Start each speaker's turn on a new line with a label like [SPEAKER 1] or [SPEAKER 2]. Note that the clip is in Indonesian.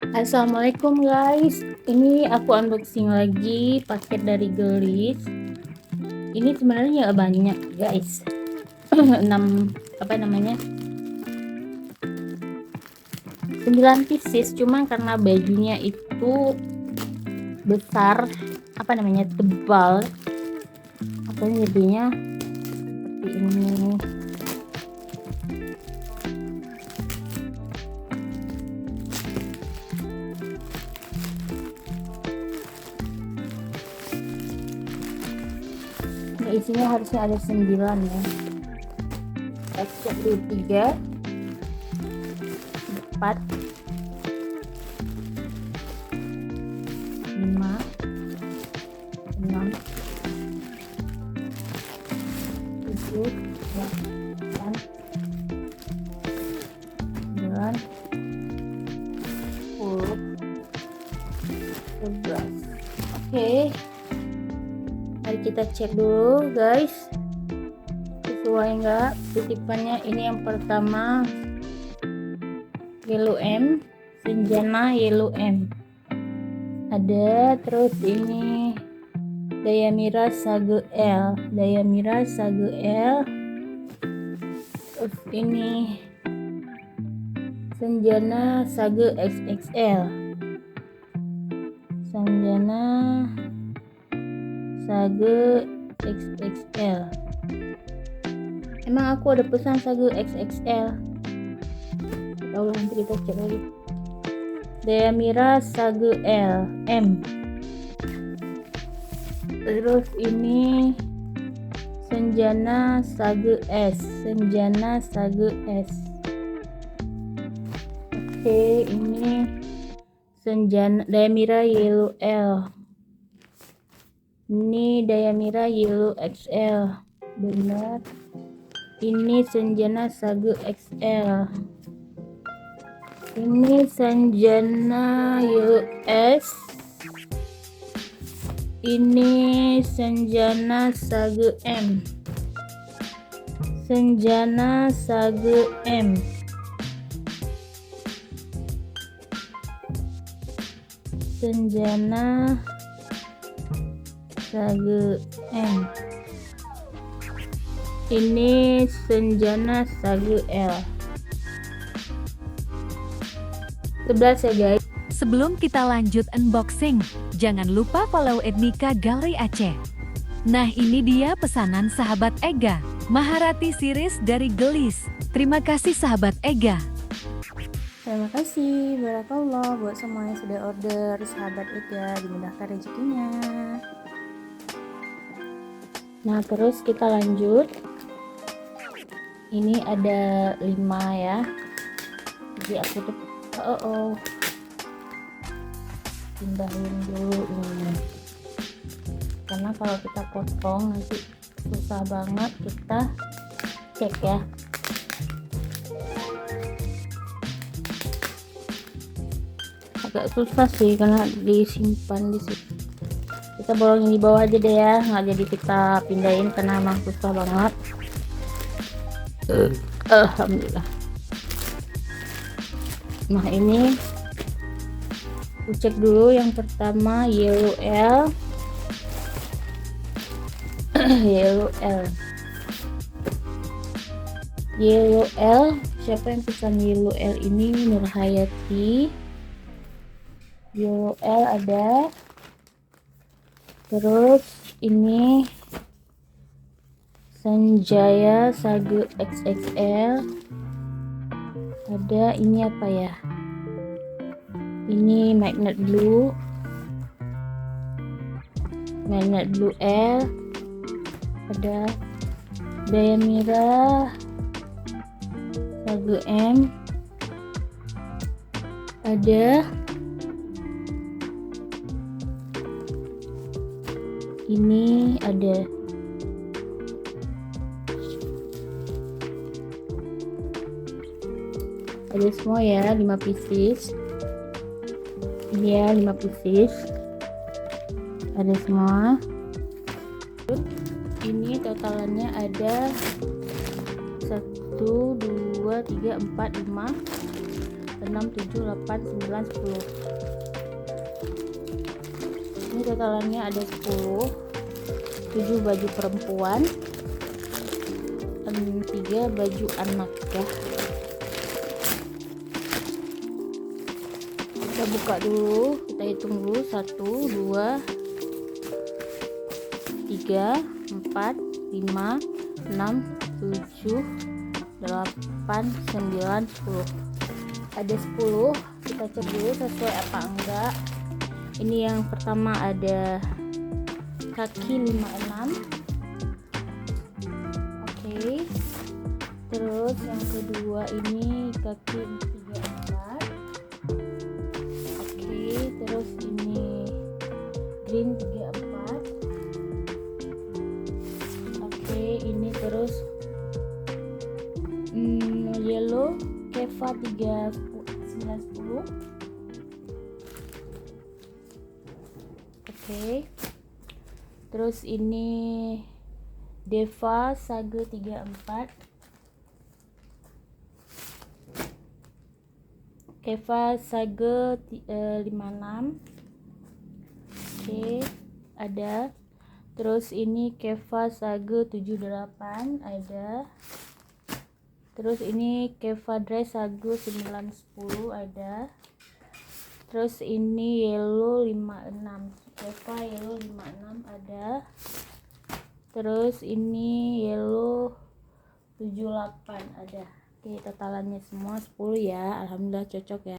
[SPEAKER 1] Assalamualaikum guys, ini aku unboxing lagi paket dari Gelis. Ini sebenarnya nggak banyak guys, 6 9 pieces, cuma karena bajunya itu besar, tebal, aku jadinya seperti ini. Nah, isinya harusnya ada 9 ya. Kita cek dulu 3, 4, 5, 6, 7, 8, 9, 10, 11. Oke, mari kita cek dulu guys, sesuai nggak titipannya. Ini yang pertama Yellow M, Senjana Yellow M ada. Terus ini Dayamira Sage L, terus ini Senjana Sage XXL, Emang aku ada pesan Sage XXL? Tahu, nanti kita cek lagi. Dayamira Sage L M. Terus ini Senjana Sage S, Oke, ini Senjana Dayamira Yellow L, ini Dayamira Yellow XL, benar. Ini Senjana Sage XL, ini Senjana Yellow S, ini Senjana Sage M, Senjana Sage M, ini Senjana Sage L. 11 ya guys.
[SPEAKER 2] Sebelum kita lanjut unboxing, jangan lupa follow Ednika Gallery Aceh. Nah, ini dia pesanan sahabat Ega, Maharati series dari Gelis. Terima kasih sahabat Ega.
[SPEAKER 1] Terima kasih, barakallah buat semua yang sudah order. Sahabat Ega dimudahkan rezekinya. Nah, terus kita lanjut. Ini ada 5 ya. Jadi aku tuh pindahin dulu ini, karena kalau kita potong nanti susah banget kita cek ya. Agak susah sih karena disimpan di situ. Kita bolongin di bawah aja deh ya, nggak jadi kita pindahin karena emang susah banget. Alhamdulillah. Nah, ini aku cek dulu yang pertama Yellow L. Yellow L, siapa yang pesan Yellow L ini? Nur Hayati. Yellow L ada. Terus ini Sanjaya Sage XXL ada. Ini apa ya? Ini Magnet Blue L ada. Dayamira Sage M ada. Ini ada. Ada semua ya, 5 pieces. Ini ya 5 pieces. Ada semua. Ini totalannya ada 1, 2, 3, 4, 5. 6, 7, 8, 9, 10. Ini totalannya ada 10. 7 baju perempuan, 3 baju anak ya. Kita buka dulu, kita hitung dulu. 1, 2, 3, 4, 5, 6, 7, 8, 9, 10. Ada 10. Kita cek dulu sesuai apa enggak. Ini yang pertama ada kaki 56. Oke. Terus yang kedua ini kaki 34. Oke, terus ini green 34. Oke, ini terus yellow Keva 3910. Oke. Terus ini Deva Sage 34. Keva Sage 56. Oke, ada. Terus ini Keva Sage 78 ada. Terus ini Keva Dress Sage 910 ada. Terus ini yellow 56. Keva yellow 56 ada. Terus ini yellow 78 ada. Oke, totalannya semua 10 ya. Alhamdulillah cocok ya.